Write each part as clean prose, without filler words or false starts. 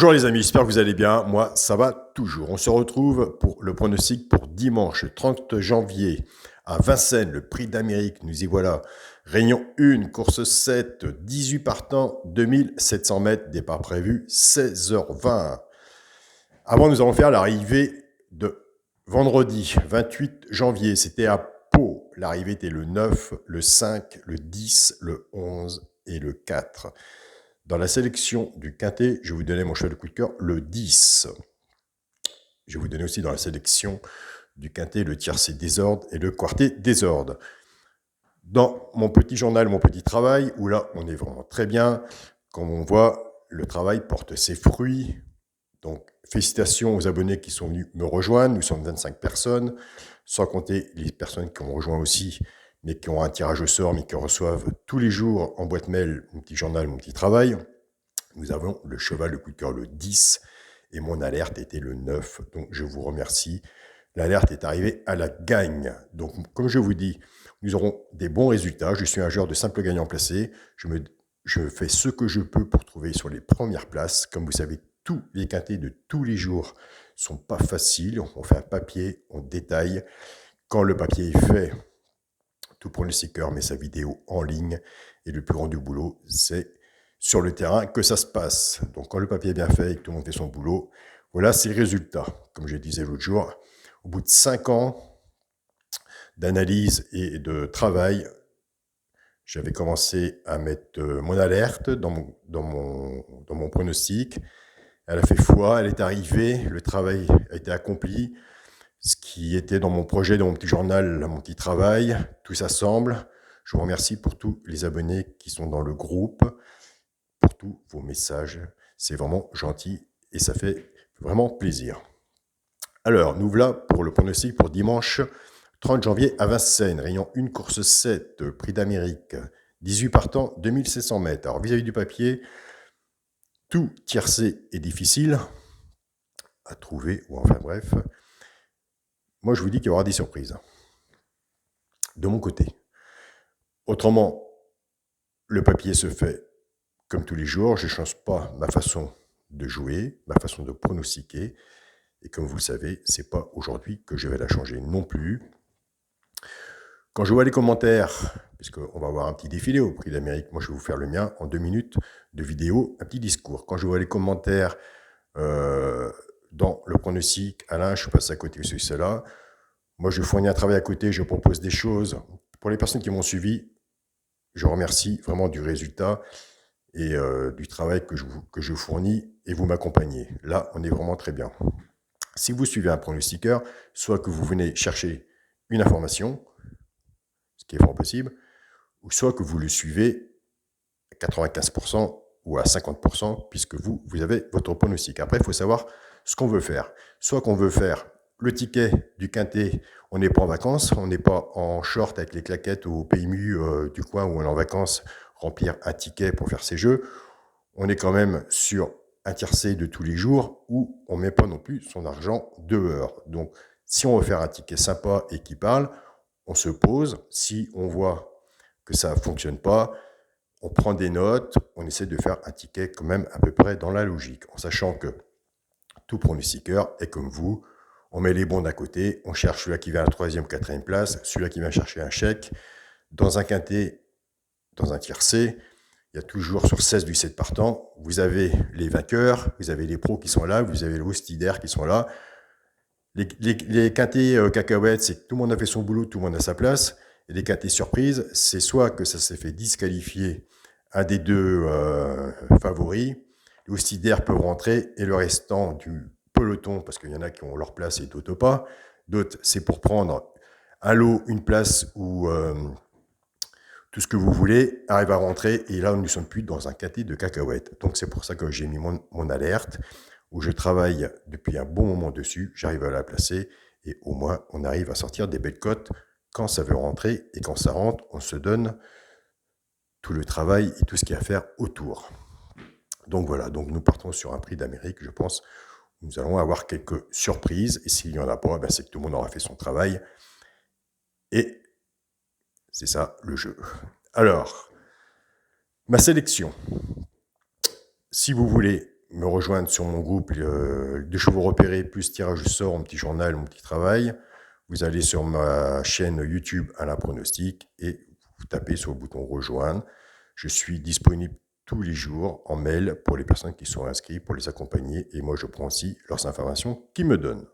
Bonjour les amis, j'espère que vous allez bien. Moi, ça va toujours. On se retrouve pour le pronostic pour dimanche 30 janvier à Vincennes, le Prix d'Amérique. Nous y voilà. Réunion 1, course 7, 18 partants, 2700 mètres, départ prévu 16h20. Avant, nous allons faire l'arrivée de vendredi 28 janvier. C'était à Pau. L'arrivée était le 9, le 5, le 10, le 11 et le 4. Dans la sélection du quintet, je vais vous donner mon cheval de coup de cœur, le 10. Je vais vous donner aussi dans la sélection du quintet le tiercé désordre et le quartet désordre. Dans mon petit journal, mon petit travail, où là, on est vraiment très bien. Comme on voit, le travail porte ses fruits. Donc, félicitations aux abonnés qui sont venus me rejoindre. Nous sommes 25 personnes, sans compter les personnes qui ont rejoint aussi, mais qui ont un tirage au sort, mais qui reçoivent tous les jours en boîte mail mon petit journal, mon petit travail. Nous avons le cheval de coup de cœur le 10 et mon alerte était le 9. Donc, je vous remercie. L'alerte est arrivée à la gagne. Donc, comme je vous dis, nous aurons des bons résultats. Je suis un joueur de simple gagnant placé. Je fais ce que je peux pour trouver sur les premières places. Comme vous savez, tous les quintets de tous les jours sont pas faciles. On fait un papier, on détaille. Quand le papier est fait, tout pronostiqueur met sa vidéo en ligne. Et le plus grand du boulot, c'est sur le terrain que ça se passe. Donc quand le papier est bien fait et que tout le monde fait son boulot, voilà, c'est le résultat. Comme je disais l'autre jour, au bout de 5 ans d'analyse et de travail, j'avais commencé à mettre mon alerte dans mon pronostic. Elle a fait foi, elle est arrivée, le travail a été accompli. Ce qui était dans mon projet, dans mon petit journal, mon petit travail, tout s'assemble. Je vous remercie pour tous les abonnés qui sont dans le groupe, pour tous vos messages. C'est vraiment gentil et ça fait vraiment plaisir. Alors, nous voilà pour le pronostic pour dimanche 30 janvier à Vincennes, réunion 1, course 7, Prix d'Amérique, 18 partants, 2700 mètres. Alors, vis-à-vis du papier, tout tiercé est difficile à trouver, ou enfin bref. Moi, je vous dis qu'il y aura des surprises. De mon côté. Autrement, le papier se fait comme tous les jours. Je ne change pas ma façon de jouer, ma façon de pronostiquer. Et comme vous le savez, ce n'est pas aujourd'hui que je vais la changer non plus. Quand je vois les commentaires, puisqu'on va avoir un petit défilé au Prix d'Amérique, moi je vais vous faire le mien en 2 minutes de vidéo, un petit discours. Quand je vois les commentaires dans le pronostic, Alain, je suis passé à côté de cela. Moi, je fournis un travail à côté, je propose des choses. Pour les personnes qui m'ont suivi, je remercie vraiment du résultat et du travail que je fournis et vous m'accompagnez. Là, on est vraiment très bien. Si vous suivez un pronostiqueur, soit que vous venez chercher une information, ce qui est fort possible, ou soit que vous le suivez à 95% ou à 50%, puisque vous avez votre pronostic. Après, il faut savoir ce qu'on veut faire. Soit qu'on veut faire le ticket du quintet, on n'est pas en vacances, on n'est pas en short avec les claquettes au PMU du coin où on est en vacances, remplir un ticket pour faire ses jeux. On est quand même sur un tiercé de tous les jours où on ne met pas non plus son argent dehors. Donc, si on veut faire un ticket sympa et qui parle, on se pose. Si on voit que ça ne fonctionne pas, on prend des notes, on essaie de faire un ticket quand même à peu près dans la logique, en sachant que tout pronostiqueur est comme vous. On met les bons d'un côté, on cherche celui-là qui vient à la 3e ou 4e place, celui-là qui vient chercher un chèque. Dans un quintet, dans un tiercé, il y a toujours sur 16 du 7 partants, vous avez les vainqueurs, vous avez les pros qui sont là, vous avez les hostidaires qui sont là. Les quintets cacahuètes, c'est que tout le monde a fait son boulot, tout le monde a sa place. Et les quintets surprises, c'est soit que ça s'est fait disqualifier un des deux favoris, les hostidaires peuvent rentrer et le restant du peloton, parce qu'il y en a qui ont leur place et d'autres pas, d'autres c'est pour prendre un lot, une place ou tout ce que vous voulez arrive à rentrer et là nous ne sommes plus dans un quintet de cacahuètes. Donc c'est pour ça que j'ai mis mon alerte où je travaille depuis un bon moment dessus, j'arrive à la placer et au moins on arrive à sortir des belles cotes quand ça veut rentrer et quand ça rentre, on se donne tout le travail et tout ce qu'il y a à faire autour. Donc voilà, donc nous partons sur un Prix d'Amérique, je pense. Nous allons avoir quelques surprises et s'il n'y en a pas, ben c'est que tout le monde aura fait son travail et c'est ça le jeu. Alors, ma sélection. Si vous voulez me rejoindre sur mon groupe Deux chevaux repérés plus tirage au sort, mon petit journal, mon petit travail, vous allez sur ma chaîne YouTube Alain Pronostic et vous tapez sur le bouton rejoindre. Je suis disponible tous les jours en mail pour les personnes qui sont inscrites, pour les accompagner, et moi je prends aussi leurs informations qu'ils me donnent.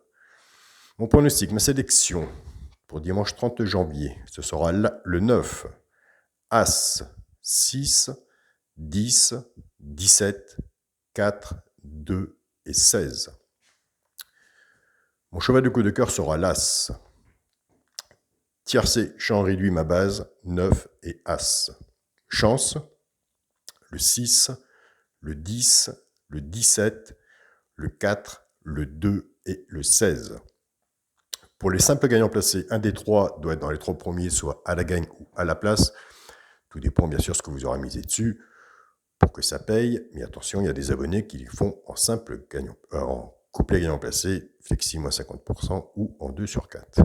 Mon pronostic, ma sélection pour dimanche 30 janvier, ce sera le 9, As, 6, 10, 17, 4, 2 et 16. Mon cheval de coup de cœur sera l'As. Tiercé, champ réduit, ma base, 9 et As. Chance, le 6, le 10, le 17, le 4, le 2 et le 16. Pour les simples gagnants placés, un des trois doit être dans les trois premiers, soit à la gagne ou à la place. Tout dépend bien sûr de ce que vous aurez misé dessus pour que ça paye. Mais attention, il y a des abonnés qui le font en simple gagnant, en couplet gagnant placé, flexi moins 50% ou en 2 sur 4.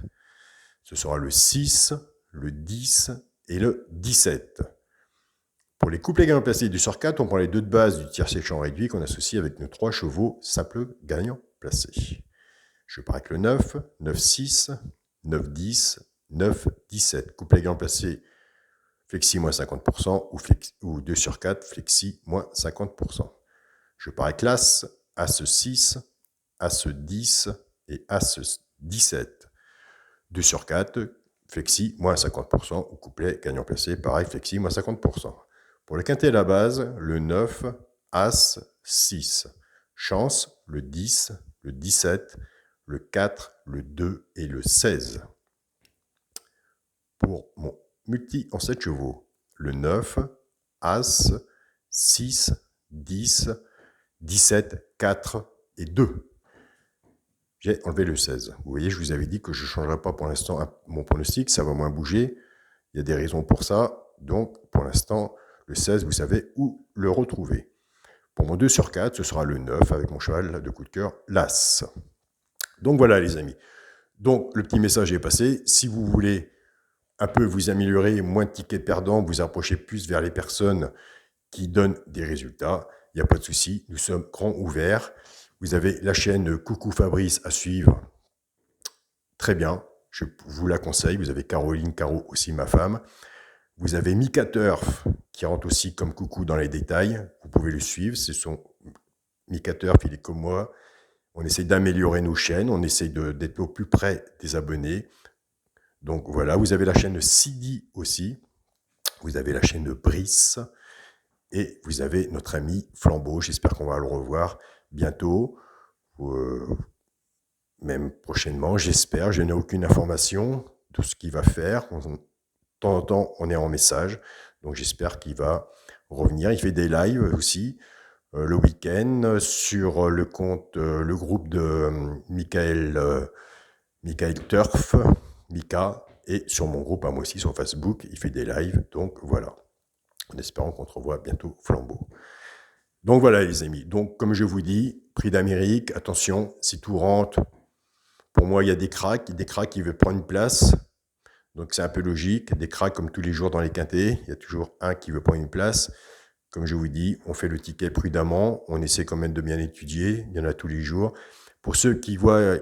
Ce sera le 6, le 10 et le 17. Pour les couplets gagnants placés du sur 4, on prend les deux de base du tiercé champ réduit qu'on associe avec nos 3 chevaux simples gagnants placés. Je pars avec le 9, 9, 6, 9, 10, 9, 17. Couplet gagnant placé, flexi moins 50% ou 2 sur 4, flexi moins 50%. Je pars avec l'As, As 6, As 10 et As 17. 2 sur 4, flexi moins 50% ou couplet gagnant placé, pareil, flexi moins 50%. Pour le quintet à la base, le 9, As 6. Chance, le 10, le 17, le 4, le 2 et le 16. Pour mon multi en 7 chevaux, le 9, As, 6, 10, 17, 4 et 2. J'ai enlevé le 16. Vous voyez, je vous avais dit que je ne changerai pas pour l'instant mon pronostic, ça va moins bouger. Il y a des raisons pour ça. Donc, pour l'instant, le 16, vous savez où le retrouver. Pour mon 2 sur 4, ce sera le 9 avec mon cheval de coup de cœur, l'As. Donc voilà les amis. Donc le petit message est passé. Si vous voulez un peu vous améliorer, moins de tickets perdants, vous approchez plus vers les personnes qui donnent des résultats, il n'y a pas de souci, nous sommes grands ouverts. Vous avez la chaîne Coucou Fabrice à suivre. Très bien, je vous la conseille. Vous avez Caroline Caro aussi, ma femme. Vous avez Mika Turf qui rentre aussi comme coucou dans les détails. Vous pouvez le suivre. C'est son Mika Turf, il est comme moi. On essaie d'améliorer nos chaînes. On essaie d'être au plus près des abonnés. Donc voilà, vous avez la chaîne Sidi aussi. Vous avez la chaîne Brice. Et vous avez notre ami Flambeau. J'espère qu'on va le revoir bientôt. Même prochainement, j'espère. Je n'ai aucune information de ce qu'il va faire. De temps en temps, on est en message. Donc j'espère qu'il va revenir. Il fait des lives aussi le week-end sur le compte, le groupe de Michael Turf, Mika, et sur mon groupe à moi aussi sur Facebook. Il fait des lives. Donc voilà. En espérant qu'on te revoit bientôt Flambeau. Donc voilà les amis. Donc comme je vous dis, prix d'Amérique, attention, si tout rentre, pour moi il y a des cracks qui veulent prendre une place. Donc c'est un peu logique, des cracks comme tous les jours dans les quintets, il y a toujours un qui veut prendre une place. Comme je vous dis, on fait le ticket prudemment, on essaie quand même de bien étudier, il y en a tous les jours. Pour ceux qui voient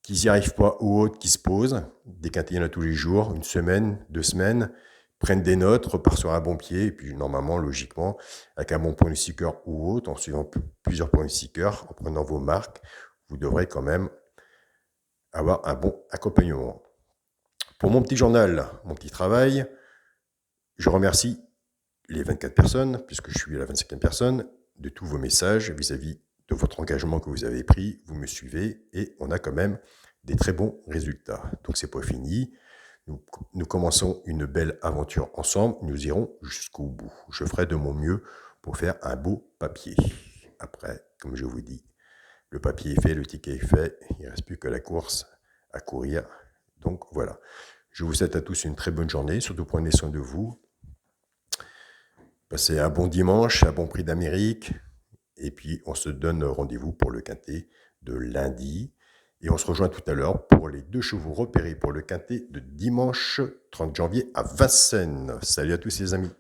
qu'ils n'y arrivent pas ou autres qui se posent, des quintets il y en a tous les jours, une semaine, 2 semaines, prennent des notes, repartent sur un bon pied, et puis normalement, logiquement, avec un bon pronostiqueur ou autre, en suivant plusieurs pronostiqueurs, en prenant vos marques, vous devrez quand même avoir un bon accompagnement. Pour mon petit journal, mon petit travail, je remercie les 24 personnes, puisque je suis à la 25e personne, de tous vos messages vis-à-vis de votre engagement que vous avez pris. Vous me suivez et on a quand même des très bons résultats. Donc c'est pas fini. Nous commençons une belle aventure ensemble. Nous irons jusqu'au bout. Je ferai de mon mieux pour faire un beau papier. Après, comme je vous dis, le papier est fait, le ticket est fait. Il ne reste plus que la course à courir. Donc voilà. Je vous souhaite à tous une très bonne journée. Surtout prenez soin de vous. Passez un bon dimanche, un bon prix d'Amérique. Et puis on se donne rendez-vous pour le quintet de lundi. Et on se rejoint tout à l'heure pour les 2 chevaux repérés pour le quintet de dimanche 30 janvier à Vincennes. Salut à tous les amis.